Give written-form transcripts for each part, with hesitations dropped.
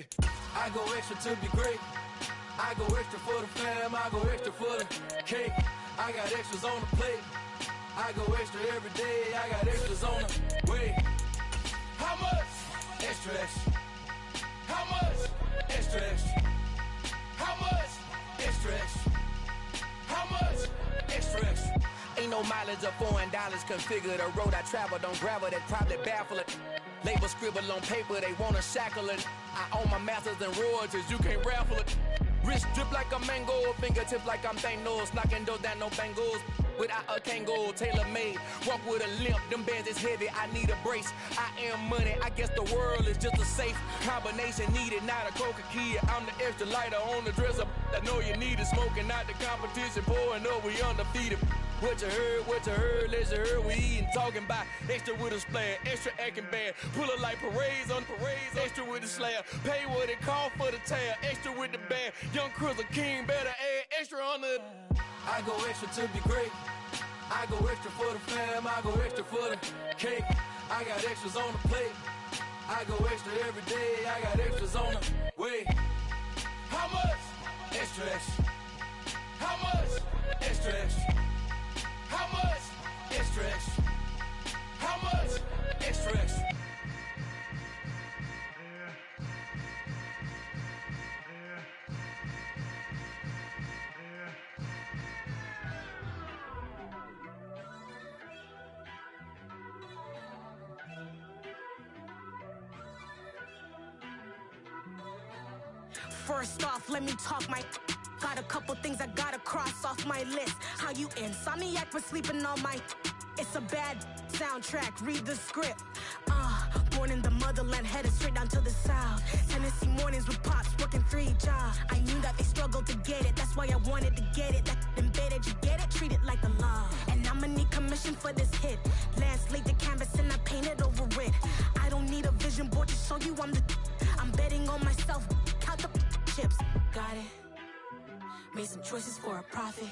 daily. I go extra to be great. I go extra for the fam, I go extra for the cake. I got extras on the plate. I go extra every day, I got extras on the way. How much? Extra, extra. How much? Extra, extra. How much? Extra, extra. How much? Extra, extra. Ain't no mileage of $4 configure the road I travel. Don't gravel, that probably baffle it. Label scribble on paper, they wanna shackle it. I own my masters and royalties, you can't raffle it. Wrist drip like a mango, fingertips like I'm Thanos. Knocking doors down, no bangles. Without a Kango, tailor-made. Walk with a limp, them bands is heavy, I need a brace. I am money, I guess the world is just a safe combination needed, not a coca key. I'm the extra lighter on the dresser. I know you need it, smoking out the competition, pouring up, we undefeated. What you heard, let you heard, we eatin', talking about extra with a splash, extra acting bad. Pull it like parades on parades, extra with the slab. Pay what it cost for the tab, extra with the band. Young Cruiser King, better add extra on the. I go extra to be great. I go extra for the fam, I go extra for the cake. I got extras on the plate. I go extra every day, I got extras on the way. How much? Extra, extra. How much? Extra, extra. How much? Extra, extra. How much? Extra, extra. First off, let me talk my. Got a couple things I gotta cross off my list. How you insomniac for sleeping on my. It's a bad soundtrack, read the script. Born in the motherland, headed straight down to the south. Tennessee mornings with pops, working 3 jobs. I knew that they struggled to get it, that's why I wanted to get it. That embedded, you get it, treat it like the law. And I'ma need commission for this hit. Lance laid the canvas and I painted over it. I don't need a vision board to show you I'm the. I'm betting on myself, count the chips. Got it. Made some choices for a profit.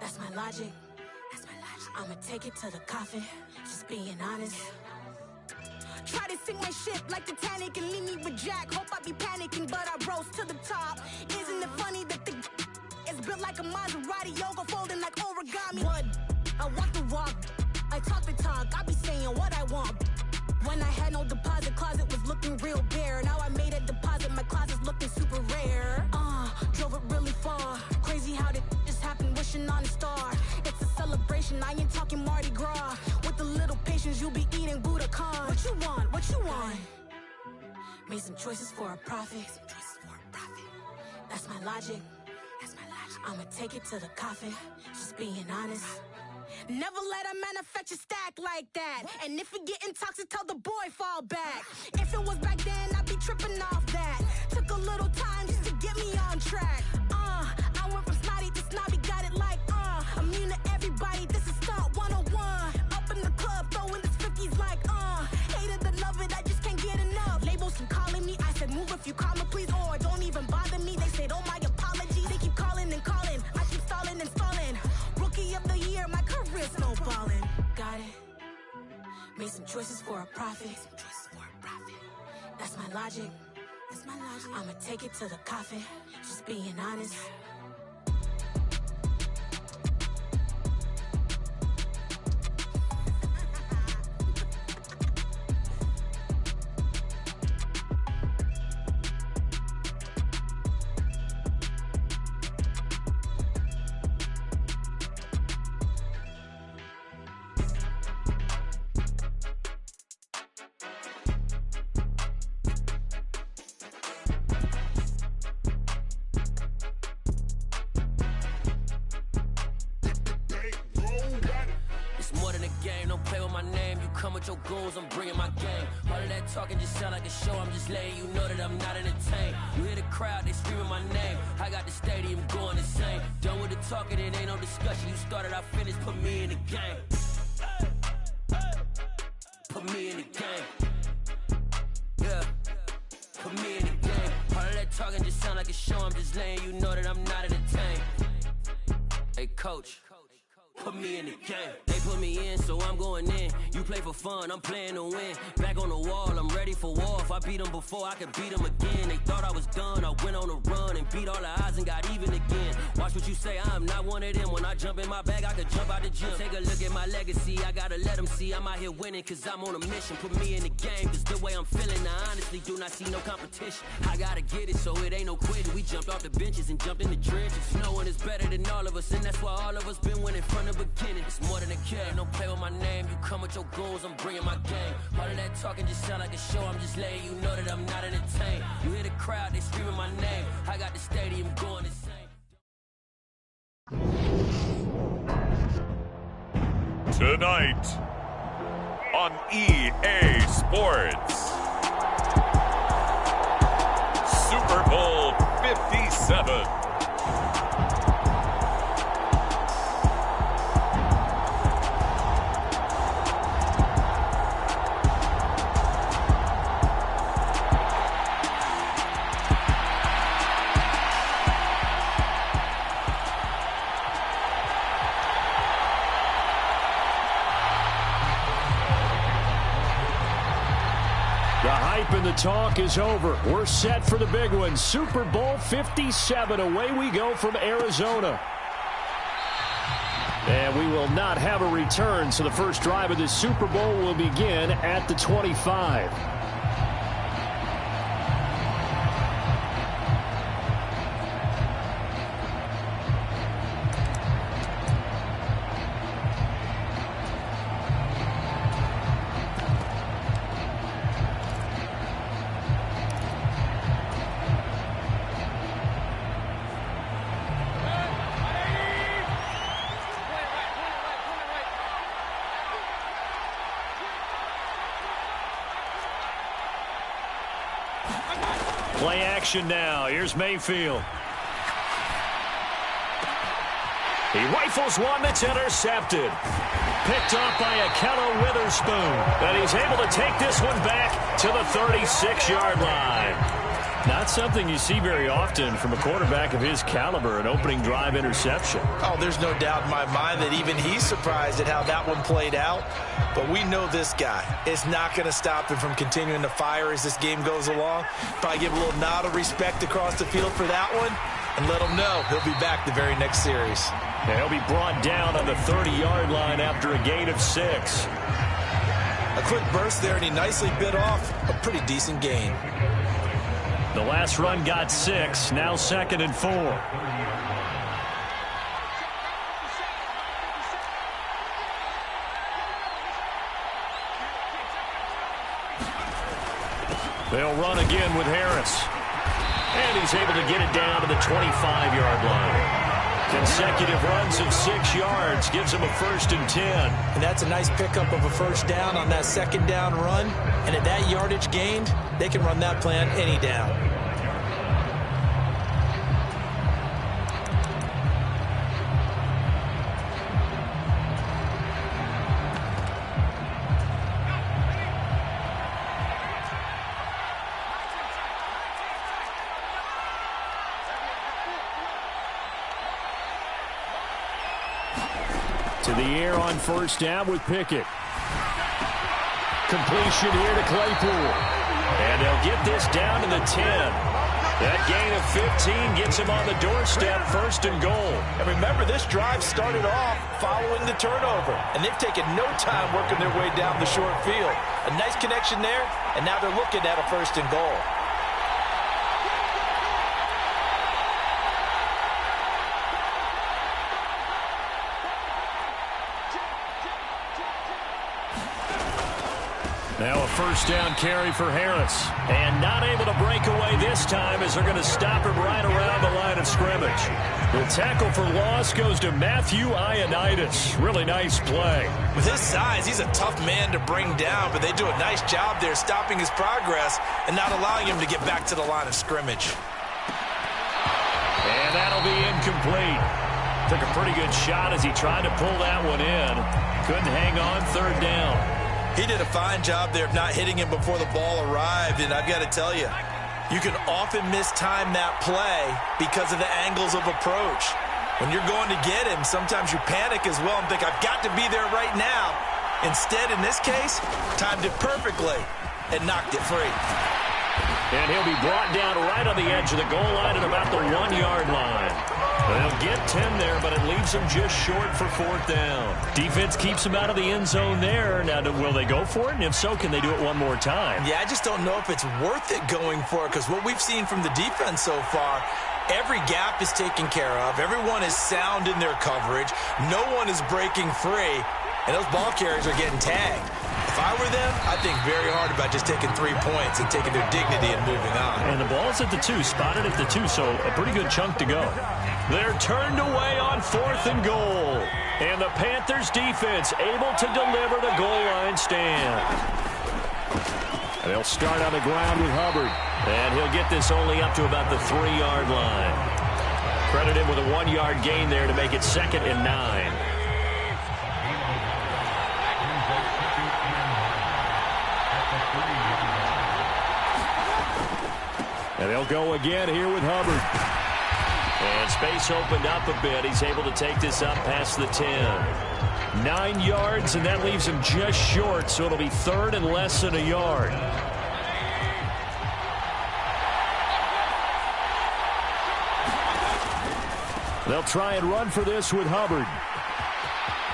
That's my logic. I'ma take it to the coffin. Just being honest. Try to sink my ship like Titanic and leave me with Jack. Hope I be panicking, but I rose to the top. Isn't it funny that the is built like a Maserati, yoga folding like origami? What? I walk the walk. I talk the talk. I be saying what I want. When I had no deposit, closet was looking real bare. Now I made a deposit, my closet's looking super rare. Drove it really far. Crazy how did just happen, wishing on a star. It's a celebration, I ain't talking Mardi Gras. With a little patience, you'll be eating Budokan. What you want? What you want? Made some choices for a profit. That's my logic. I'ma take it to the coffin. Just being honest. Never let a manufacture stack like that. And if it getting toxic, tell the boy fall back. If it was back then, I'd be tripping off that. Took a little time just to get me on track. I went from snotty to snobby, got it like immune to everybody, this is stunt 101. Up in the club, throwing this 50s like hate it or love it, I just can't get enough. Labels keep calling me, I said move if you call me please, or don't even bother me. They said oh my apologies, they keep calling and calling. I keep stalling and stalling. Rookie of the year, my career snowballing. Got it. Made some choices for a profit. That's my logic. I'ma take it to the coffin. Just being honest. Your goons, I'm bringing my game. All of that talking just sound like a show. I'm just letting you know that I'm not entertained. You hear the crowd, they screaming my name. I got the stadium going insane. Done with the talking, it ain't no discussion. You started, I finished, put me in the game. Put me in the game. Yeah, put me in the game. All of that talking just sound like a show. I'm just letting you know that I'm not entertained. Hey, coach. Put me in the game. They put me in, so I'm going in. You play for fun, I'm playing to win. Back on the wall, I'm ready for war. If I beat them before, I could beat them again. They thought I was done, I went on a run and beat all the odds and got even again. Watch what you say, I'm not one of them. When I jump in my bag, I could jump out the gym. Take a look at my legacy, I gotta let them see I'm out here winning, cause I'm on a mission. Put me in the game, cause the way I'm feeling, I honestly do not see no competition. I gotta get it, so it ain't no quitting. We jumped off the benches and jumped in the trenches. No one is better than all of us, and that's why all of us been winning from the beginning. It's more than a game, don't play with my name. You come with your goals, I'm bringing my game. All of that talking just sound like a show, I'm just letting you know that I'm not entertained. You hear the crowd, they screaming my name. I got the stadium going insane. Tonight on EA Sports, Super Bowl 57. The hype and the talk is over. We're set for the big one. Super Bowl 57. Away we go from Arizona. And we will not have a return, so the first drive of the Super Bowl will begin at the 25. Play action now. Here's Mayfield. He rifles one that's intercepted. Picked off by Akello Witherspoon. And he's able to take this one back to the 36-yard line. Not something you see very often from a quarterback of his caliber, an opening drive interception. Oh, there's no doubt in my mind that even he's surprised at how that one played out. But we know this guy is not going to stop him from continuing to fire as this game goes along. Probably give a little nod of respect across the field for that one and let him know he'll be back the very next series. And he'll be brought down on the 30-yard line after a gain of 6. A quick burst there, and he nicely bit off a pretty decent gain. The last run got 6, now 2nd and 4. They'll run again with Harris. And he's able to get it down to the 25-yard line. Consecutive runs of 6 yards gives him a 1st and 10. And that's a nice pickup of a first down on that second down run. And at that yardage gained, they can run that plan any down. To the air on first down with Pickett. Completion here to Claypool. And they'll get this down to the 10. That gain of 15 gets him on the doorstep, 1st and goal. And remember, this drive started off following the turnover. And they've taken no time working their way down the short field. A nice connection there, and now they're looking at a 1st and goal. Now a first down carry for Harris. And not able to break away this time as they're going to stop him right around the line of scrimmage. The tackle for loss goes to Matthew Ioannidis. Really nice play. With his size, he's a tough man to bring down, but they do a nice job there stopping his progress and not allowing him to get back to the line of scrimmage. And that'll be incomplete. Took a pretty good shot as he tried to pull that one in. Couldn't hang on, 3rd down. He did a fine job there of not hitting him before the ball arrived, and I've got to tell you, you can often mistime that play because of the angles of approach. When you're going to get him, sometimes you panic as well and think, I've got to be there right now. Instead, in this case, timed it perfectly and knocked it free. And he'll be brought down right on the edge of the goal line at about the 1-yard line. They'll get 10 there, but it leaves them just short for 4th down. Defense keeps him out of the end zone there. Now, will they go for it? And if so, can they do it one more time? Yeah, I just don't know if it's worth it going for it, because what we've seen from the defense so far, every gap is taken care of. Everyone is sound in their coverage. No one is breaking free, and those ball carriers are getting tagged. If I were them, I'd think very hard about just taking 3 points and taking their dignity and moving on. And the ball's at the 2, spotted at the 2, so a pretty good chunk to go. They're turned away on 4th and goal. And the Panthers defense able to deliver the goal line stand. And they'll start on the ground with Hubbard. And he'll get this only up to about the 3-yard line. Credit him with a 1-yard gain there to make it 2nd and 9. And they'll go again here with Hubbard. And space opened up a bit. He's able to take this up past the 10. 9 yards, and that leaves him just short, so it'll be 3rd and less than a yard. They'll try and run for this with Hubbard.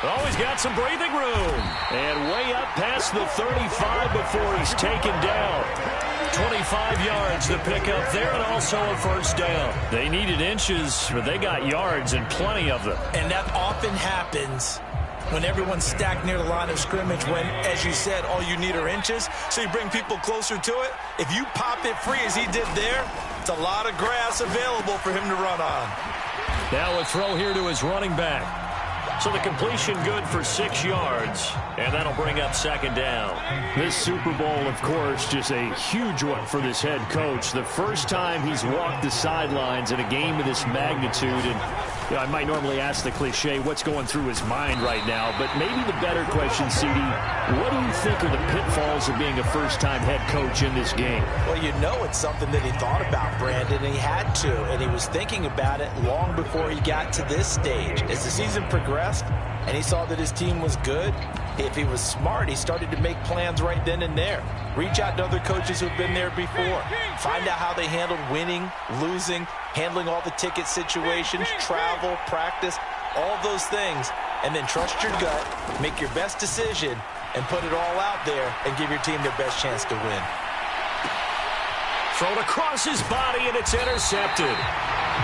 Oh, he's got some breathing room. And way up past the 35 before he's taken down. 25 yards to pick up there, and also a 1st down. They needed inches, but they got yards and plenty of them. And that often happens when everyone's stacked near the line of scrimmage when, as you said, all you need are inches. So you bring people closer to it. If you pop it free as he did there, it's a lot of grass available for him to run on. Now a throw here to his running back. So the completion good for 6 yards, and that'll bring up 2nd down. This Super Bowl, of course, just a huge one for this head coach. The first time he's walked the sidelines in a game of this magnitude, and you know, I might normally ask the cliche, what's going through his mind right now, but maybe the better question, CD, what do you think are the pitfalls of being a first-time head coach in this game? Well, you know it's something that he thought about, Brandon, and he had to, and he was thinking about it long before he got to this stage. As the season progressed, and he saw that his team was good, if he was smart, he started to make plans right then and there. Reach out to other coaches who've been there before. Find out how they handled winning, losing, handling all the ticket situations, travel, practice, all those things. And then trust your gut, make your best decision, and put it all out there and give your team their best chance to win. Thrown across his body, and it's intercepted.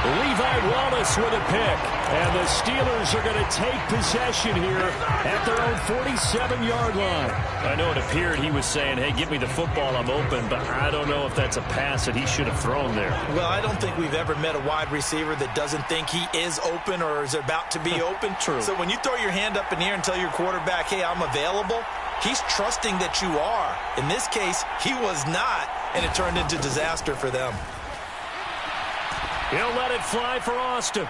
Levi Wallace with a pick. And the Steelers are going to take possession here at their own 47-yard line. I know it appeared he was saying, hey, give me the football, I'm open, but I don't know if that's a pass that he should have thrown there. Well, I don't think we've ever met a wide receiver that doesn't think he is open or is about to be open. True. So when you throw your hand up in the air and tell your quarterback, hey, I'm available, he's trusting that you are. In this case, he was not, and it turned into disaster for them. He'll let it fly for Austin.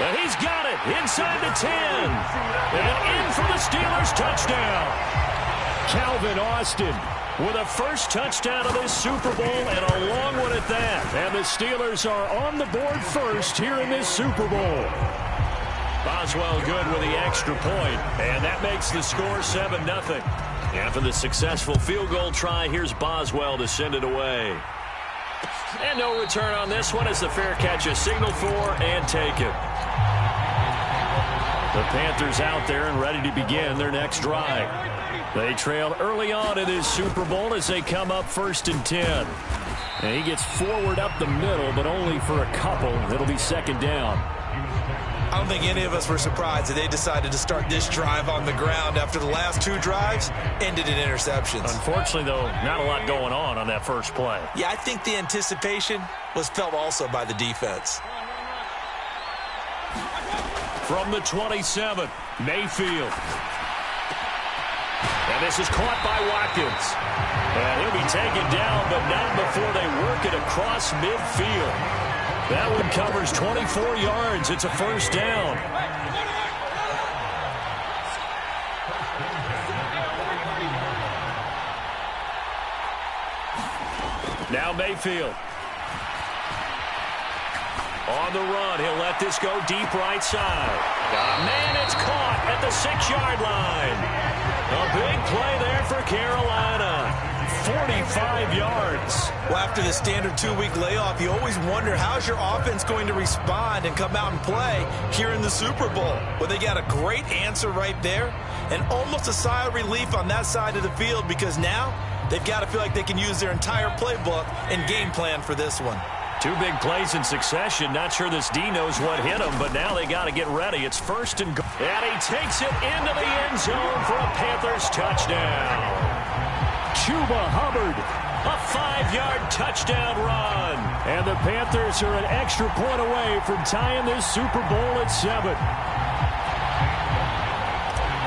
And he's got it inside the 10. And in for the Steelers touchdown. Calvin Austin with a first touchdown of this Super Bowl, and a long one at that. And the Steelers are on the board first here in this Super Bowl. Boswell good with the extra point, and that makes the score 7-0. After the successful field goal try, here's Boswell to send it away. And no return on this one as the fair catch is signaled for and taken. The Panthers out there and ready to begin their next drive. They trailed early on in this Super Bowl as they come up 1st and 10. And he gets forward up the middle, but only for a couple. It'll be 2nd down. I don't think any of us were surprised that they decided to start this drive on the ground after the last 2 drives ended in interceptions. Unfortunately, though, not a lot going on that first play. Yeah, I think the anticipation was felt also by the defense. From the 27, Mayfield. And this is caught by Watkins. And he'll be taken down, but not before they work it across midfield. That one covers 24 yards. It's a 1st down. Now Mayfield. On the run, he'll let this go deep right side. Man, it's caught at the 6-yard line. A big play there for Carolina. 45 yards. Well, after the standard 2-week layoff, you always wonder how's your offense going to respond and come out and play here in the Super Bowl. Well, they got a great answer right there and almost a sigh of relief on that side of the field because now they've got to feel like they can use their entire playbook and game plan for this one. 2 big plays in succession. Not sure this D knows what hit him, but now they got to get ready. It's first and goal. And he takes it into the end zone for a Panthers touchdown. Chuba Hubbard, a 5-yard touchdown run. And the Panthers are an extra point away from tying this Super Bowl at 7.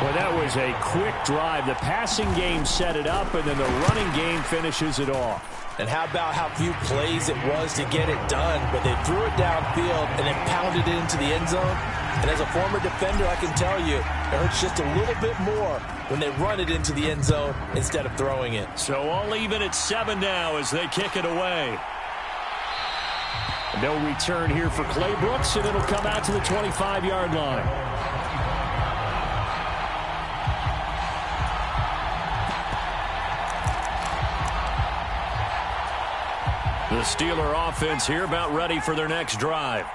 Well, that was a quick drive. The passing game set it up, and then the running game finishes it off. And how about how few plays it was to get it done, but they threw it downfield and then pounded it into the end zone. And as a former defender, I can tell you, it hurts just a little bit more when they run it into the end zone instead of throwing it. So all even at 7 now as they kick it away. No return here for Clay Brooks, and it'll come out to the 25-yard line. The Steeler offense here about ready for their next drive.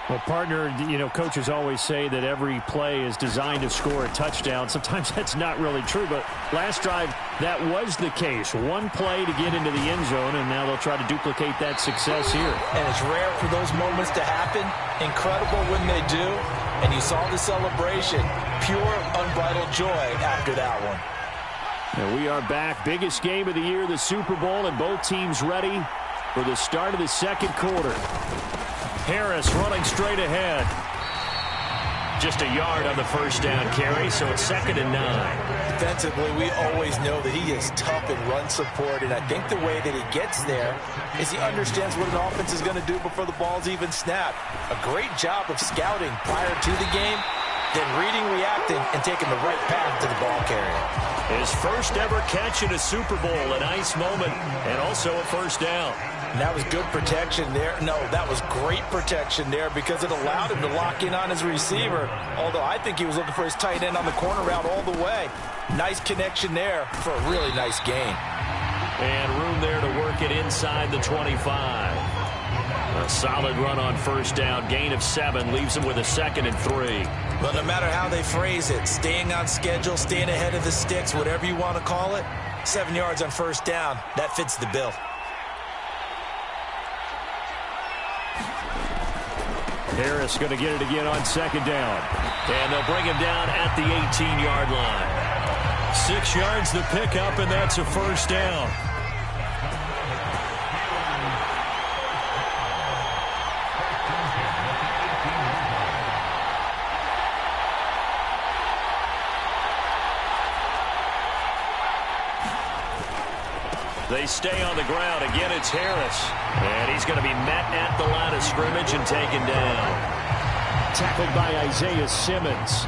Well, partner, coaches always say that every play is designed to score a touchdown. Sometimes that's not really true, but last drive, that was the case. One play to get into the end zone, and now they'll try to duplicate that success here. And it's rare for those moments to happen. Incredible when they do. And you saw the celebration. Pure, unbridled joy after that one. And we are back. Biggest game of the year, the Super Bowl, and both teams ready for the start of the second quarter. Harris running straight ahead. Just a yard on the first down carry, so it's 2nd and 9. Defensively, we always know that he is tough in run support, and I think the way that he gets there is he understands what an offense is going to do before the ball's even snapped. A great job of scouting prior to the game, then reading, reacting, and taking the right path to the ball carrier. His first ever catch in a Super Bowl, a nice moment, and also a first down. And that was good protection there. No, that was great protection there because it allowed him to lock in on his receiver, although I think he was looking for his tight end on the corner route all the way. Nice connection there for a really nice gain. And room there to work it inside the 25. A solid run on first down. Gain of 7 leaves him with a 2nd and 3. Well, no matter how they phrase it, staying on schedule, staying ahead of the sticks, whatever you want to call it, 7 yards on first down, that fits the bill. Harris going to get it again on 2nd down. And they'll bring him down at the 18-yard line. 6 yards the pickup, and that's a first down. They stay on the ground. Again, it's Harris. And he's going to be met at the line of scrimmage and taken down. Tackled by Isaiah Simmons.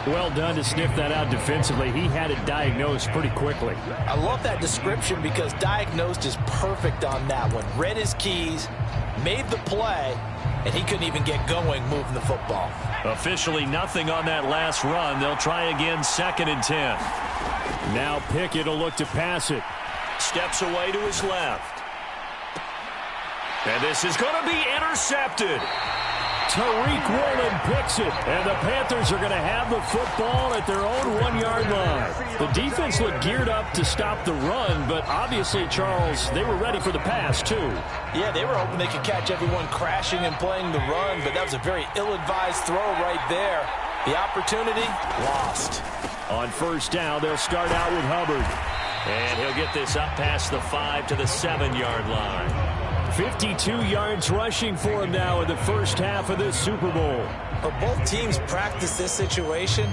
Well done to sniff that out defensively. He had it diagnosed pretty quickly. I love that description because diagnosed is perfect on that one. Read his keys, made the play, and he couldn't even get going moving the football. Officially nothing on that last run. They'll try again, 2nd and 10. Now Pickett will look to pass it. Steps away to his left. And this is going to be intercepted. Tariq Woolen picks it. And the Panthers are going to have the football at their own 1-yard line. The defense looked geared up to stop the run, but obviously, Charles, they were ready for the pass, too. Yeah, they were hoping they could catch everyone crashing and playing the run, but that was a very ill-advised throw right there. The opportunity, lost. On first down, they'll start out with Hubbard. And he'll get this up past the 5 to the 7-yard line. 52 yards rushing for him now in the first half of this Super Bowl. But both teams practiced this situation,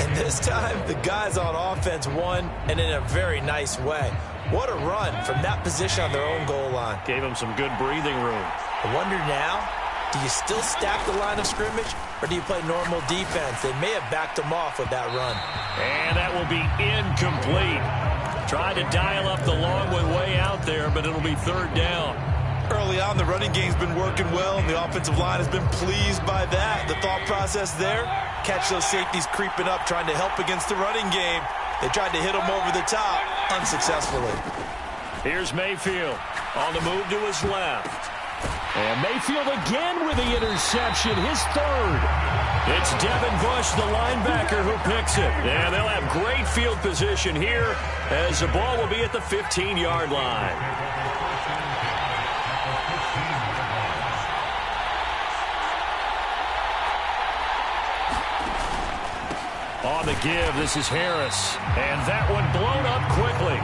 and this time the guys on offense won, and in a very nice way. What a run from that position on their own goal line. Gave them some good breathing room. I wonder now, do you still stack the line of scrimmage, or do you play normal defense? They may have backed them off with that run. And that will be incomplete. Tried to dial up the long one way out there, but it'll be 3rd down. Early on, the running game's been working well, and the offensive line has been pleased by that. The thought process there, catch those safeties creeping up, trying to help against the running game. They tried to hit them over the top. unsuccessfully. Here's Mayfield on the move to his left. And Mayfield again with the interception, his third. It's Devin Bush, the linebacker, who picks it. And they'll have great field position here as the ball will be at the 15-yard line. On the give, this is Harris. And that one blown up quickly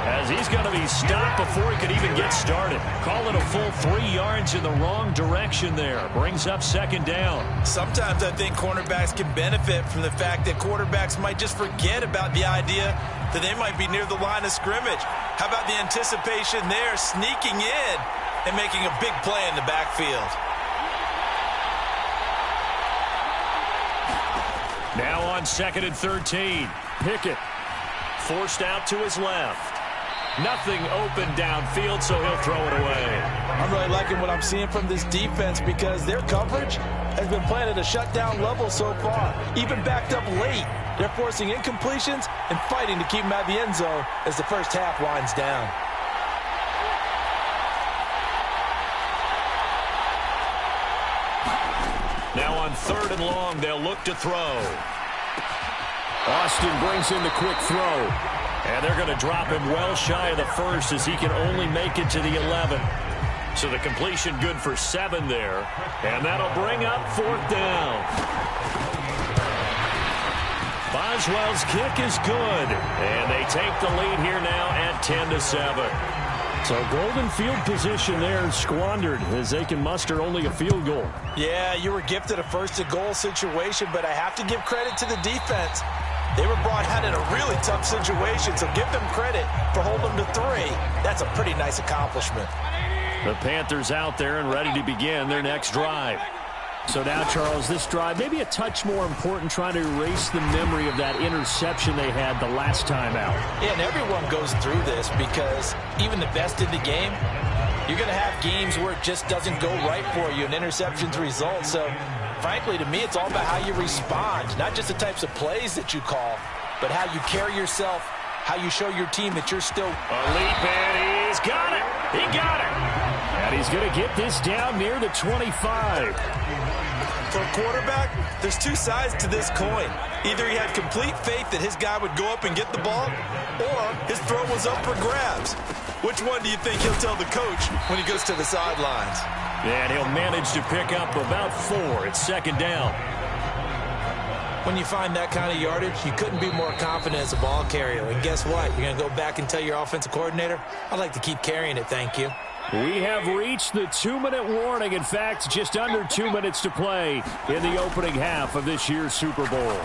as he's going to be stopped before he could even get started. Call it a full 3 yards in the wrong direction there. Brings up second down. Sometimes I think cornerbacks can benefit from the fact that quarterbacks might just forget about the idea that they might be near the line of scrimmage. How about the anticipation there, sneaking in and making a big play in the backfield? Now on 2nd and 13. Pickett forced out to his left. Nothing open downfield, so he'll throw it away. I'm really liking what I'm seeing from this defense because their coverage has been playing at a shutdown level so far. Even backed up late, they're forcing incompletions and fighting to keep them out of the end zone as the first half winds down. Now on 3rd and long, they'll look to throw. Austin brings in the quick throw. And they're going to drop him well shy of the first as he can only make it to the 11. So the completion good for 7 there. And that'll bring up 4th down. Boswell's kick is good. And they take the lead here now at 10-7. So golden field position there squandered as they can muster only a field goal. Yeah, you were gifted a first-to-goal situation, but I have to give credit to the defense. They were brought out in a really tough situation, so give them credit for holding them to 3. That's a pretty nice accomplishment. The Panthers out there and ready to begin their next drive. So now, Charles, this drive maybe a touch more important, trying to erase the memory of that interception they had the last time out. Yeah, and everyone goes through this because even the best in the game, you're going to have games where it just doesn't go right for you, and interceptions result. So, frankly, to me, it's all about how you respond, not just the types of plays that you call, but how you carry yourself, how you show your team that you're still... A leap, and he's got it. He got it. And he's going to get this down near the 25. For a quarterback, there's 2 sides to this coin. Either he had complete faith that his guy would go up and get the ball, or his throw was up for grabs. Which one do you think he'll tell the coach when he goes to the sidelines? And he'll manage to pick up about 4. It's 2nd down. When you find that kind of yardage, you couldn't be more confident as a ball carrier. And guess what? You're going to go back and tell your offensive coordinator, I'd like to keep carrying it, thank you. We have reached the 2-minute warning. In fact, just under 2 minutes to play in the opening half of this year's Super Bowl.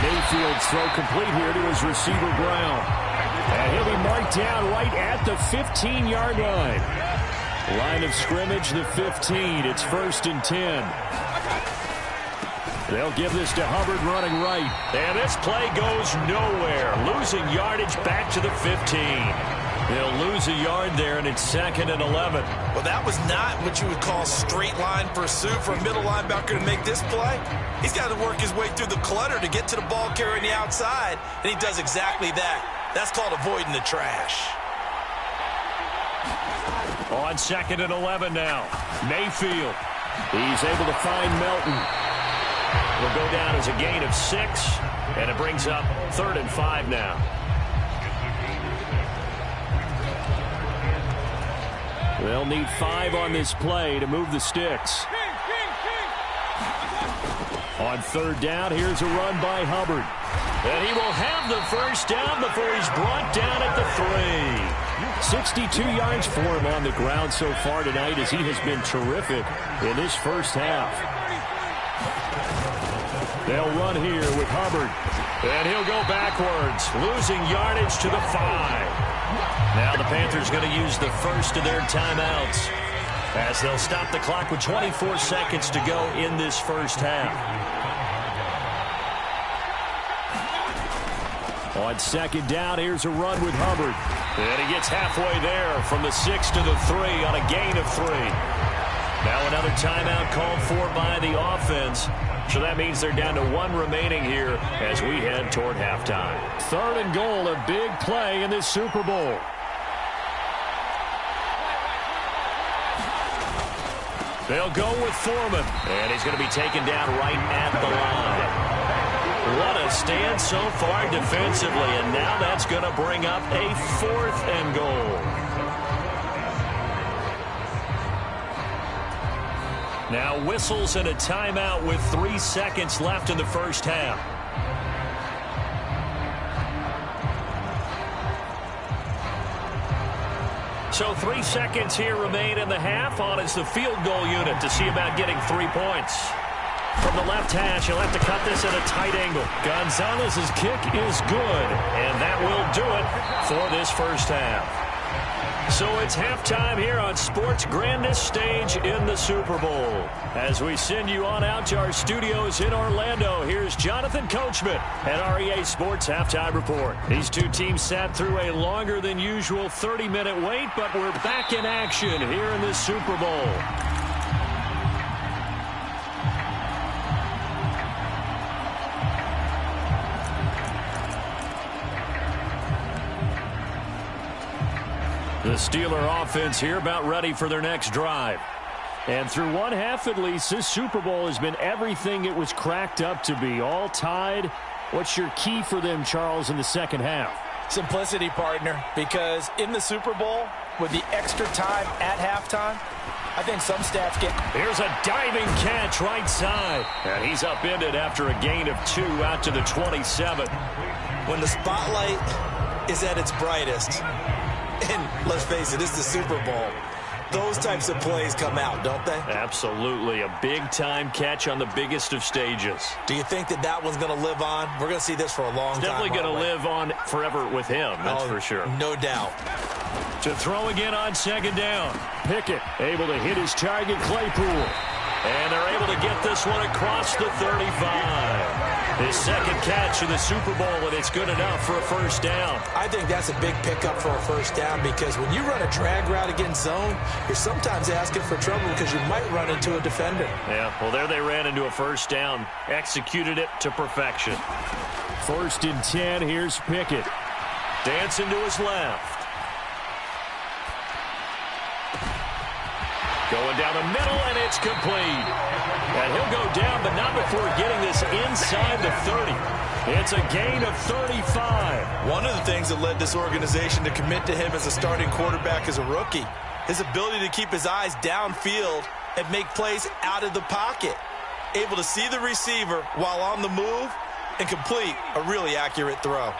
Mayfield's throw complete here to his receiver, Brown. And he'll be marked down right at the 15-yard line. Line of scrimmage, the 15. It's 1st and 10. They'll give this to Hubbard running right. And this play goes nowhere. Losing yardage back to the 15. They'll lose a yard there, and it's 2nd and 11. Well, that was not what you would call straight line pursuit for a middle linebacker to make this play. He's got to work his way through the clutter to get to the ball carrier on the outside, and he does exactly that. That's called avoiding the trash. On 2nd and 11 now. Mayfield. He's able to find Melton. Will go down as a gain of 6, and it brings up 3rd and 5 now. They'll need 5 on this play to move the sticks. On 3rd down, here's a run by Hubbard. And he will have the first down before he's brought down at the 3. 62 yards for him on the ground so far tonight as he has been terrific in this first half. They'll run here with Hubbard. And he'll go backwards, losing yardage to the 5. Now the Panthers going to use the first of their timeouts as they'll stop the clock with 24 seconds to go in this first half. On 2nd down, here's a run with Hubbard. And he gets halfway there from the 6 to the 3 on a gain of 3. Now another timeout called for by the offense So that means they're down to 1 remaining here as we head toward halftime. 3rd and goal, a big play in this Super Bowl. They'll go with Foreman, and he's going to be taken down right at the line. What a stand so far defensively, and now that's going to bring up a 4th and goal. Now whistles and a timeout with 3 seconds left in the first half. So 3 seconds here remain in the half. On is the field goal unit to see about getting 3 points. From the left hash, he'll have to cut this at a tight angle. Gonzalez's kick is good, and that will do it for this first half. So it's halftime here on sports' grandest stage in the Super Bowl. As we send you on out to our studios in Orlando, here's Jonathan Coachman at REA Sports Halftime Report. These two teams sat through a longer than usual 30-minute wait, but we're back in action here in the Super Bowl. The Steeler offense here about ready for their next drive. And through one half at least, this Super Bowl has been everything it was cracked up to be. All tied. What's your key for them, Charles, in the second half? Simplicity, partner, because in the Super Bowl, with the extra time at halftime, I think some stats get... Here's a diving catch right side. And he's upended after a gain of 2 out to the 27. When the spotlight is at its brightest... And let's face it, it's the Super Bowl. Those types of plays come out, don't they? Absolutely. A big-time catch on the biggest of stages. Do you think that that one's going to live on? We're going to see this for a long time. Definitely going to live on forever with him, that's for sure. No doubt. To throw again on second down. Pickett able to hit his target, Claypool. And they're able to get this one across the 35. His second catch in the Super Bowl, and it's good enough for a first down. I think that's a big pickup for a first down because when you run a drag route against zone, you're sometimes asking for trouble because you might run into a defender. Yeah, well, there they ran into a first down. Executed it to perfection. 1st and 10, here's Pickett. Dancing to his left. Going down the middle, and it's complete. And he'll go down, but not before getting this inside the 30. It's a gain of 35. One of the things that led this organization to commit to him as a starting quarterback as a rookie, his ability to keep his eyes downfield and make plays out of the pocket. Able to see the receiver while on the move and complete a really accurate throw.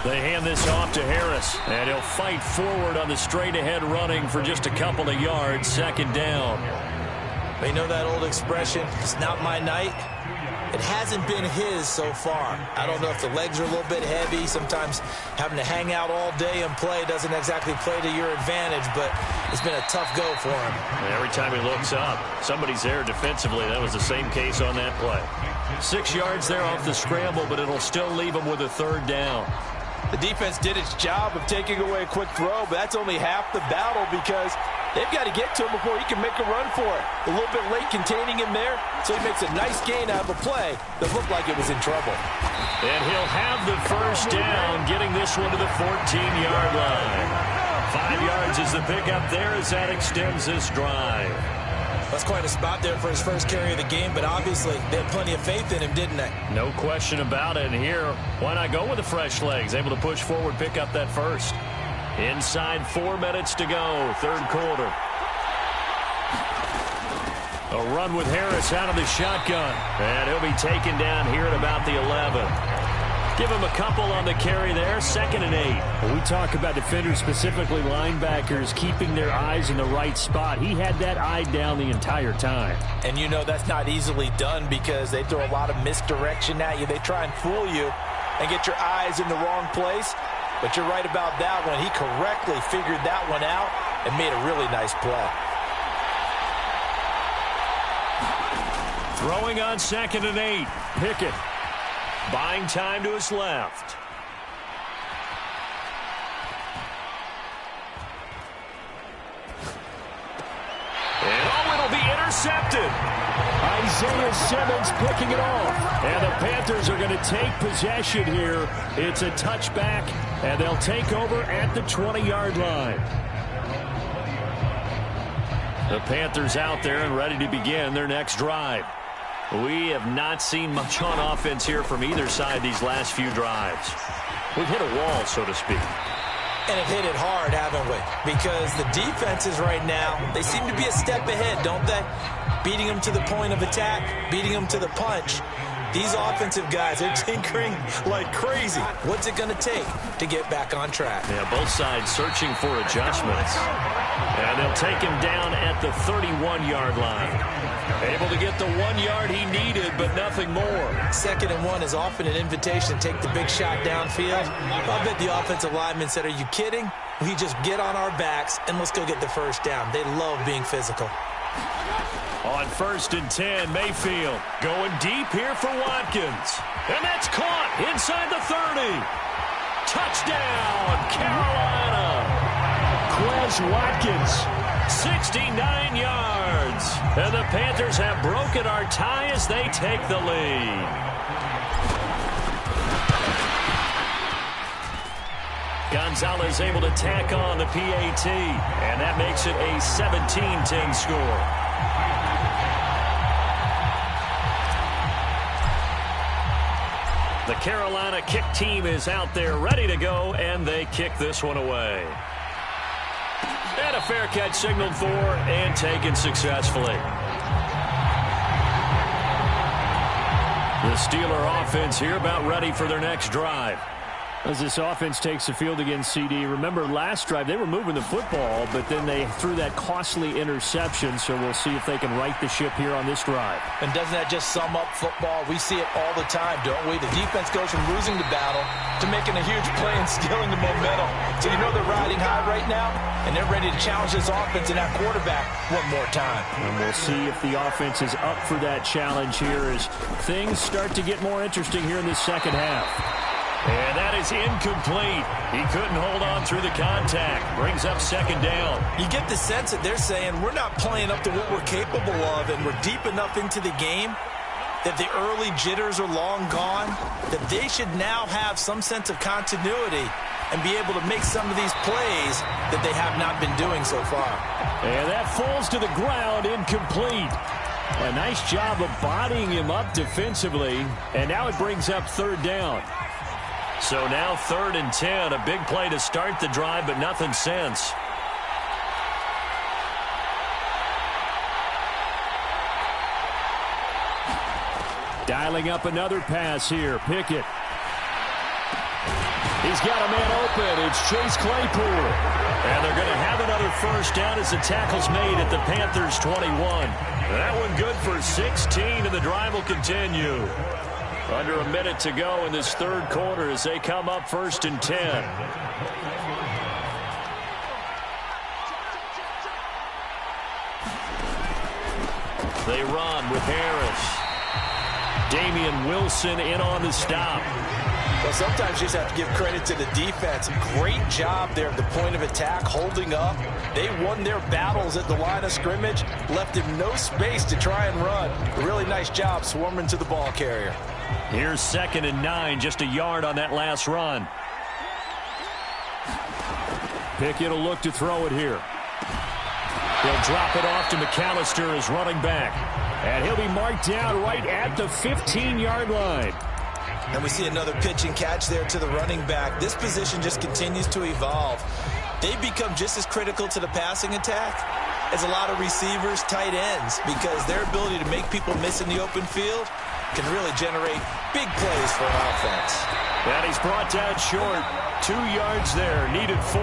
They hand this off to Harris, and he'll fight forward on the straight-ahead running for just a couple of yards, second down. They know that old expression, it's not my night. It hasn't been his so far. I don't know if the legs are a little bit heavy. Sometimes having to hang out all day and play doesn't exactly play to your advantage, but it's been a tough go for him. And every time he looks up, somebody's there defensively. That was the same case on that play. 6 yards there off the scramble, but it'll still leave him with a third down. The defense did its job of taking away a quick throw, but that's only half the battle because they've got to get to him before he can make a run for it. A little bit late containing him there, so he makes a nice gain out of a play that looked like it was in trouble. And he'll have the first down, getting this one to the 14-yard line. 5 yards is the pickup there as that extends this drive. That's quite a spot there for his first carry of the game, but obviously they had plenty of faith in him, didn't they? No question about it. And here, why not go with the fresh legs? Able to push forward, pick up that first. Inside 4 minutes to go, third quarter. A run with Harris out of the shotgun. And he'll be taken down here at about the 11. Give him a couple on the carry there, 2nd and 8. When we talk about defenders, specifically linebackers, keeping their eyes in the right spot. He had that eye down the entire time. And you know that's not easily done because they throw a lot of misdirection at you. They try and fool you and get your eyes in the wrong place. But you're right about that one. He correctly figured that one out and made a really nice play. Throwing on 2nd and 8. Pickett. Buying time to his left. And it'll be intercepted. Isaiah Simmons picking it off. And the Panthers are going to take possession here. It's a touchback, and they'll take over at the 20-yard line. The Panthers out there and ready to begin their next drive. We have not seen much on offense here from either side these last few drives. We've hit a wall, so to speak. And it hit it hard, haven't we? Because the defenses right now, they seem to be a step ahead, don't they? Beating them to the point of attack, beating them to the punch. These offensive guys, they're tinkering like crazy. What's it going to take to get back on track? Yeah, both sides searching for adjustments. And they'll take him down at the 31-yard line. Able to get the 1 yard he needed, but nothing more. 2nd and 1 is often an invitation to take the big shot downfield. I bet the offensive lineman said, are you kidding? We just get on our backs and let's go get the first down. They love being physical. On 1st and 10, Mayfield going deep here for Watkins. And that's caught inside the 30. Touchdown, Carolina. Quez Watkins, 69 yards. And the Panthers have broken our tie as they take the lead. Gonzalez able to tack on the PAT. And that makes it a 17-10 score. The Carolina kick team is out there ready to go, and they kick this one away. And a fair catch signaled for and taken successfully. The Steeler offense here about ready for their next drive. As this offense takes the field against CD, remember last drive they were moving the football, but then they threw that costly interception, so we'll see if they can right the ship here on this drive. And doesn't that just sum up football? We see it all the time, don't we? The defense goes from losing the battle to making a huge play and stealing the momentum. So you know they're riding high right now, and they're ready to challenge this offense and that quarterback one more time. And we'll see if the offense is up for that challenge here as things start to get more interesting here in this second half. And that is incomplete. He couldn't hold on through the contact. Brings up 2nd down. You get the sense that they're saying we're not playing up to what we're capable of, and we're deep enough into the game that the early jitters are long gone, that they should now have some sense of continuity and be able to make some of these plays that they have not been doing so far. And that falls to the ground, incomplete. A nice job of bodying him up defensively, and now it brings up 3rd down. So now 3rd and 10, a big play to start the drive, but nothing since. Dialing up another pass here, Pickett. He's got a man open. It's Chase Claypool. And they're going to have another first down as the tackle's made at the Panthers' 21. That one good for 16, and the drive will continue. Under a minute to go in this 3rd quarter as they come up 1st and 10. They run with Harris. Damian Wilson in on the stop. Well, sometimes you just have to give credit to the defense. Great job there at the point of attack, holding up. They won their battles at the line of scrimmage, left him no space to try and run. A really nice job swarming to the ball carrier. Here's 2nd and 9, just a yard on that last run. Pickett will look to throw it here. He'll drop it off to McAllister as running back. And he'll be marked down right at the 15-yard line. And we see another pitch and catch there to the running back. This position just continues to evolve. They become just as critical to the passing attack as a lot of receivers, tight ends, because their ability to make people miss in the open field can really generate big plays for an offense. And he's brought down short. 2 yards there, needed 4.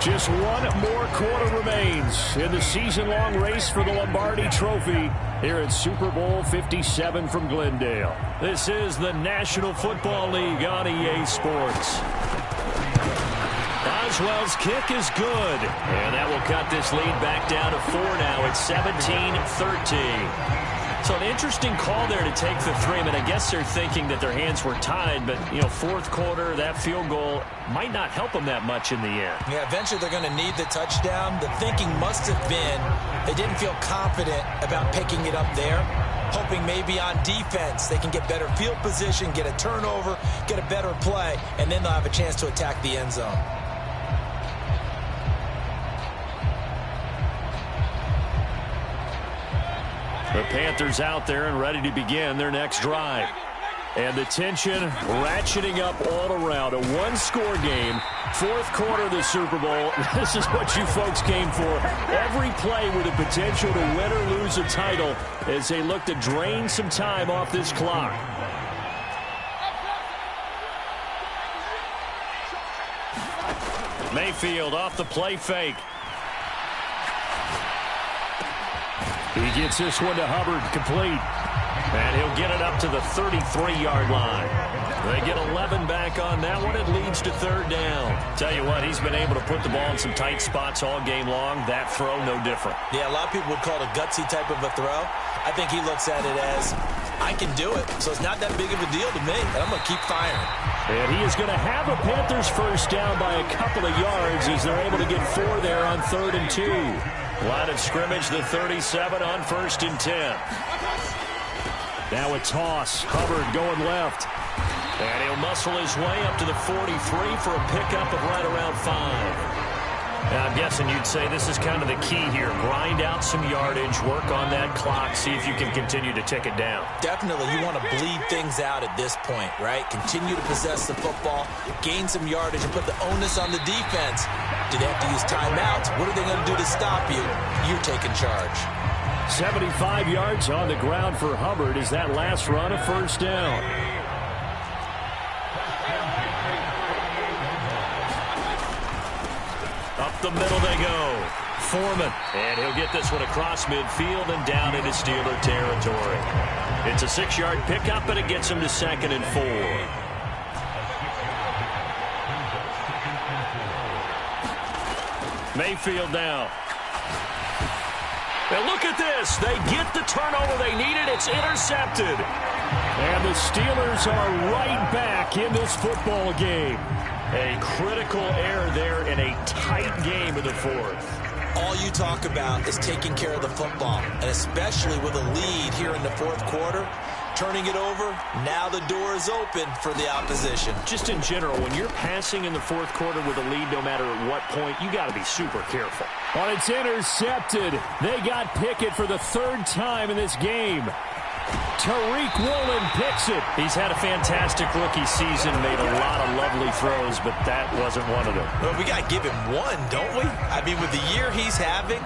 Just one more quarter remains in the season-long race for the Lombardi Trophy here at Super Bowl 57 from Glendale. This is the National Football League on EA Sports. Boswell's kick is good, and that will cut this lead back down to 4 now. It's 17-13. So an interesting call there to take the 3. I mean, I guess they're thinking that their hands were tied, but, fourth quarter, that field goal might not help them that much in the end. Yeah, eventually they're going to need the touchdown. The thinking must have been they didn't feel confident about picking it up there, hoping maybe on defense they can get better field position, get a turnover, get a better play, and then they'll have a chance to attack the end zone. The Panthers out there and ready to begin their next drive. And the tension ratcheting up all around. A one-score game, fourth quarter of the Super Bowl. This is what you folks came for. Every play with the potential to win or lose a title as they look to drain some time off this clock. Mayfield off the play fake. He gets this one to Hubbard, complete. And he'll get it up to the 33-yard line. They get 11 back on that one. It leads to third down. Tell you what, he's been able to put the ball in some tight spots all game long. That throw, no different. Yeah, a lot of people would call it a gutsy type of a throw. I think he looks at it as, I can do it, so it's not that big of a deal to me, and I'm going to keep firing. And he is going to have a Panthers first down by a couple of yards as they're able to get 4 there on 3rd and 2. Line of scrimmage, the 37 on 1st and 10. Now a toss. Hubbard going left. And he'll muscle his way up to the 43 for a pickup of right around 5. Now I'm guessing you'd say this is kind of the key here. Grind out some yardage, work on that clock, see if you can continue to tick it down. Definitely. You want to bleed things out at this point, right? Continue to possess the football, gain some yardage, and put the onus on the defense. Do they have to use timeouts? What are they going to do to stop you? You're taking charge. 75 yards on the ground for Hubbard as that last run a first down. Up the middle they go. Foreman. And he'll get this one across midfield and down into Steeler territory. It's a 6-yard pickup, and it gets him to 2nd and 4. Mayfield now. And look at this. They get the turnover they needed. It's intercepted. And the Steelers are right back in this football game. A critical error there in a tight game in the 4th. All you talk about is taking care of the football, and especially with a lead here in the 4th quarter. Turning it over, now the door is open for the opposition. Just in general, when you're passing in the 4th quarter with a lead, no matter at what point, you got to be super careful. Well, it's intercepted. They got Pickett for the 3rd time in this game. Tariq Woolen picks it. He's had a fantastic rookie season, made a lot of lovely throws, but that wasn't one of them. Well, we got to give him one, don't we? I mean, with the year he's having,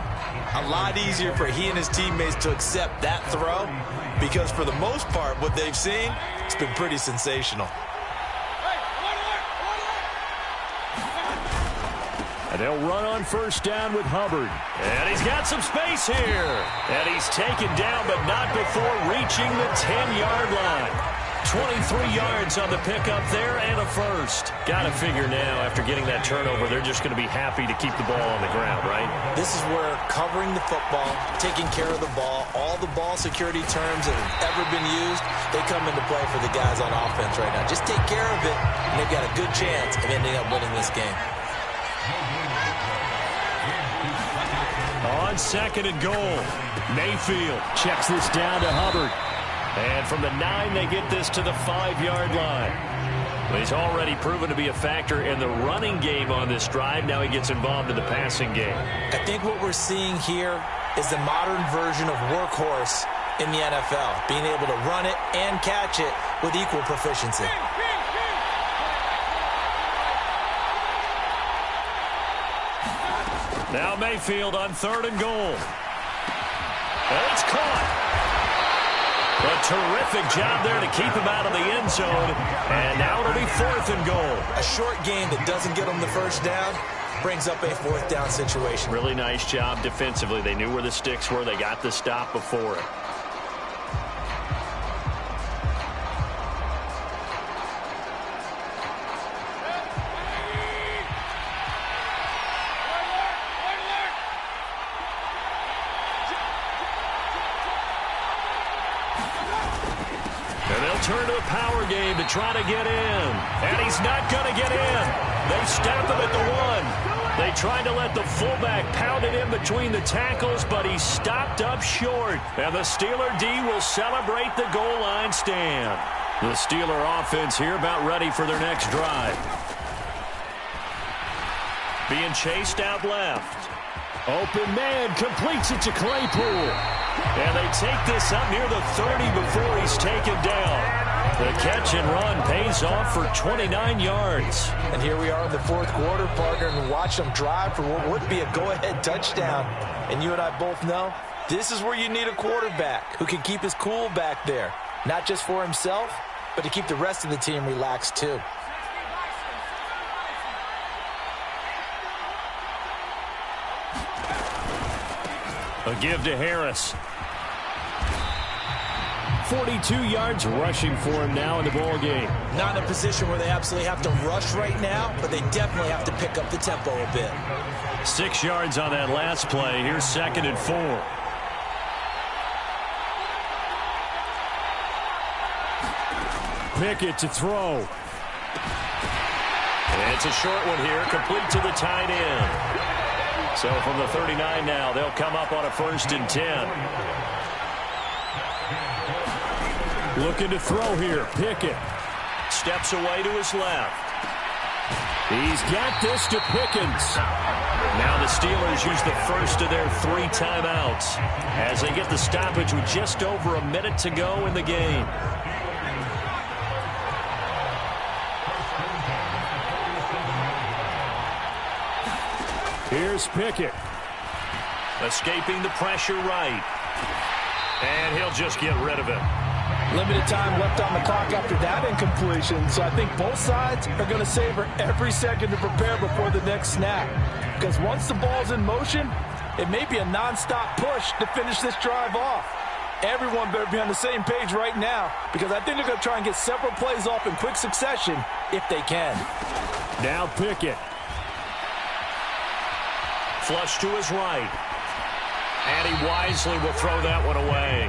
a lot easier for he and his teammates to accept that throw, because for the most part, what they've seen, it's been pretty sensational. And they'll run on first down with Hubbard. And he's got some space here. And he's taken down, but not before reaching the 10-yard line. 23 yards on the pickup there and a first. Got to figure now, after getting that turnover, they're just going to be happy to keep the ball on the ground, right? This is where covering the football, taking care of the ball, all the ball security terms that have ever been used, they come into play for the guys on offense right now. Just take care of it, and they've got a good chance of ending up winning this game. On 2nd and goal, Mayfield checks this down to Hubbard. And from the 9, they get this to the 5-yard line. But he's already proven to be a factor in the running game on this drive. Now he gets involved in the passing game. I think what we're seeing here is the modern version of workhorse in the NFL, being able to run it and catch it with equal proficiency. Now Mayfield on 3rd and goal. And it's caught. A terrific job there to keep him out of the end zone. And now it'll be 4th and goal. A short game that doesn't get them the first down brings up a 4th down situation. Really nice job defensively. They knew where the sticks were. They got the stop before it. turn to the power game to try to get in. And he's not going to get in. They stop him at the 1. They tried to let the fullback pound it in between the tackles, but he stopped up short. And the Steeler D will celebrate the goal line stand. The Steeler offense here about ready for their next drive. Being chased out left. Open man completes it to Claypool. And they take this up near the 30 before he's taken down. The catch and run pays off for 29 yards. And here we are in the fourth quarter, partner, and watch them drive for what would be a go-ahead touchdown. And you and I both know this is where you need a quarterback who can keep his cool back there. Not just for himself, but to keep the rest of the team relaxed too. A give to Harris. 42 yards rushing for him now in the ball game. Not in a position where they absolutely have to rush right now, but they definitely have to pick up the tempo a bit. 6 yards on that last play. Here's 2nd and 4. Pickett to throw. And it's a short one here, complete to the tight end. So from the 39 now, they'll come up on a 1st and 10. Looking to throw here. Pickett steps away to his left. He's got this to Pickens. Now the Steelers use the first of their 3 timeouts as they get the stoppage with just over a minute to go in the game. Here's Pickett. Escaping the pressure right. And he'll just get rid of it. Limited time left on the clock after that incompletion, so I think both sides are going to savor every second to prepare before the next snap. Because once the ball's in motion, it may be a nonstop push to finish this drive off. Everyone better be on the same page right now, because I think they're going to try and get several plays off in quick succession if they can. Now Pickett. Flush to his right. And he wisely will throw that one away.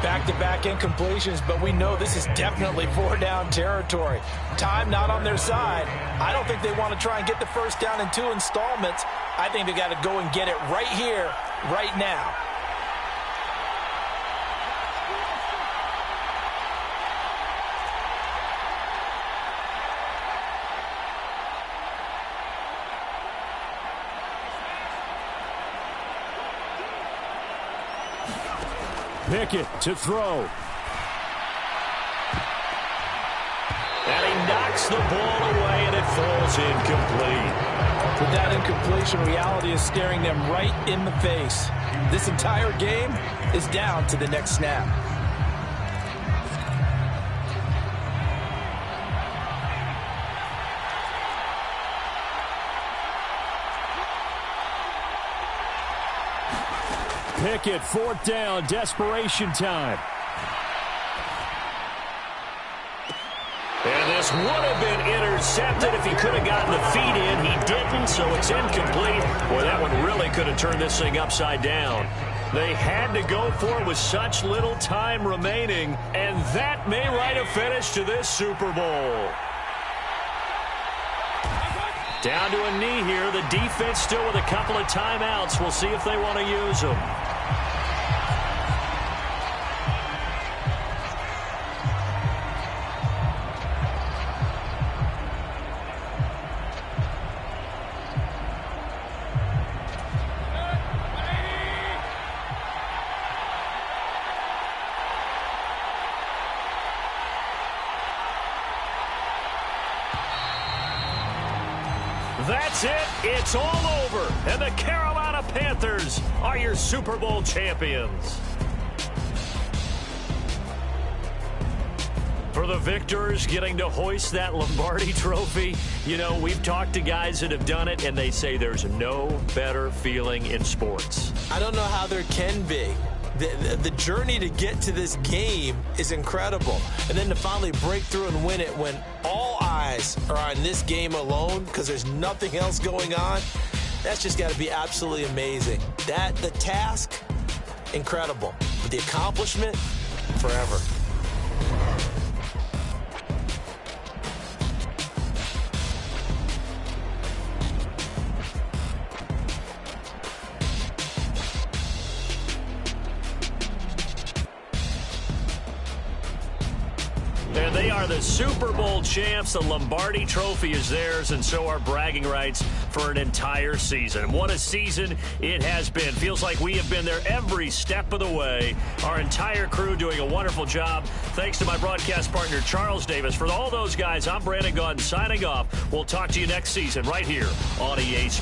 Back-to-back incompletions, but we know this is definitely 4-down territory. Time not on their side. I don't think they want to try and get the first down in 2 installments. I think they got to go and get it right here, right now. Pickett to throw. And he knocks the ball away, and it falls incomplete. With that incompletion, reality is staring them right in the face. This entire game is down to the next snap. Pickett, 4th down, desperation time. And this would have been intercepted if he could have gotten the feet in. He didn't, so it's incomplete. Boy, that one really could have turned this thing upside down. They had to go for it with such little time remaining, and that may write a finish to this Super Bowl. Down to a knee here. The defense still with a couple of timeouts. We'll see if they want to use them. That's it. It's all over. And the Carolina Panthers are your Super Bowl champions. For the victors getting to hoist that Lombardi trophy, you know, we've talked to guys that have done it, and they say there's no better feeling in sports. I don't know how there can be. The journey to get to this game is incredible. And then to finally break through and win it when all eyes are on this game alone because there's nothing else going on, that's just got to be absolutely amazing. The task, incredible. But the accomplishment, forever. are the Super Bowl champs. The Lombardi Trophy is theirs, and so are bragging rights for an entire season. And what a season it has been. Feels like we have been there every step of the way. Our entire crew doing a wonderful job. Thanks to my broadcast partner, Charles Davis. For all those guys, I'm Brandon Gaudin signing off. We'll talk to you next season right here on EA Sports.